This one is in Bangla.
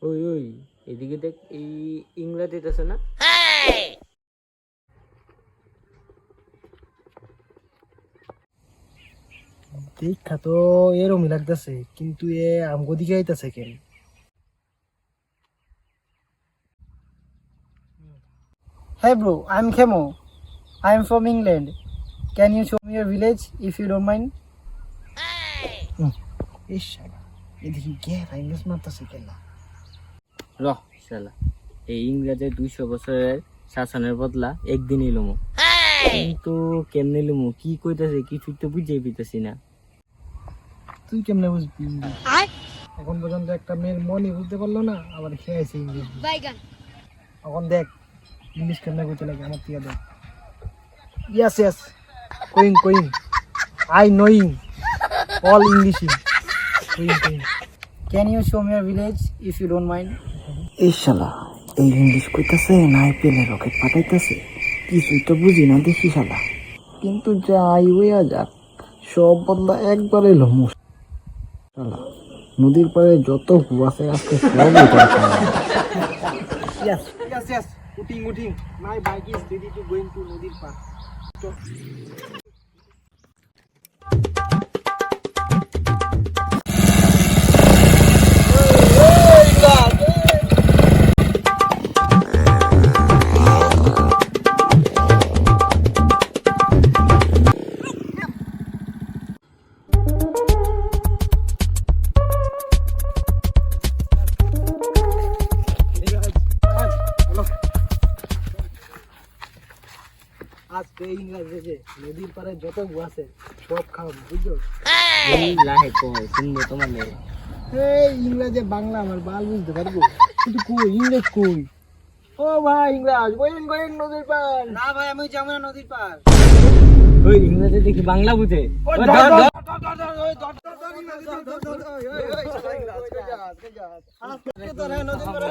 ওই ওই এদিকে দেখ, এই ইংরেজিতে আছে না? দেখা তো এরকমই লাগতেছে, কিন্তু এ আমগো দিকে আইতাছে কেন? Hey bro, I'm Kemo. I'm from England. Can you show me your village if you don't mind? এই শালা এদিকে গিয়ে ফাইনাস মারতাছে কেন? রহ শালা, এই ইংরেজের 200 বছরের শাসনের বদলা একদিনই লমু। কিন্তু কেমনে লমু, কি কইতাছে কিছুই তো বুঝেই পেতেছি না। তুই কেমনে বুঝবি? এখন পর্যন্ত একটা মেয়ের মনই বুঝতে পারলো না, আবার খেয়েছে ইংলিশ। এখন দেখ ইংলিশ কেমনে করতে লাগে আমার তিয়া দেখ। ইয়েস ইয়েস, কোয়িং কোয়িং, আই নোয়িং অল ইংলিশ। কোয়িং কোয়িং। Can you show me your village if you don't mind? এই শালা এই ইংলিশ কইতাছে না আইপিএলে রকেট পাঠাইতেছে, কিছুই তো বুঝি না দেখি শালা। কিন্তু যাই হইয়া যাক, সব বদলা একবারে এলো মুশ। শালা নদীর পাড়ে যত কূপ আছে আজকে সব Yes, yes, yes. Uting. My bike is ready to go into নদীর পাড়. আজকে ইংরেজি নদীর পাড়ে যত কূপ আছে সব খাওয়া বুঝছো? এই লাহে কো শুনবো তোমার লাগে। এই ইংরেজি বাংলা আমার বাল বুঝতে পারবো, কিন্তু কই ইংরেজ কই? ও ভাই ইংরেজ গোয়িং নদীর পাড়। না ভাই, আমি যাবো না নদীর পার। ওই ইংরেজি দেখি বাংলা বুঝে। আজকে তো নদীর পাড়ে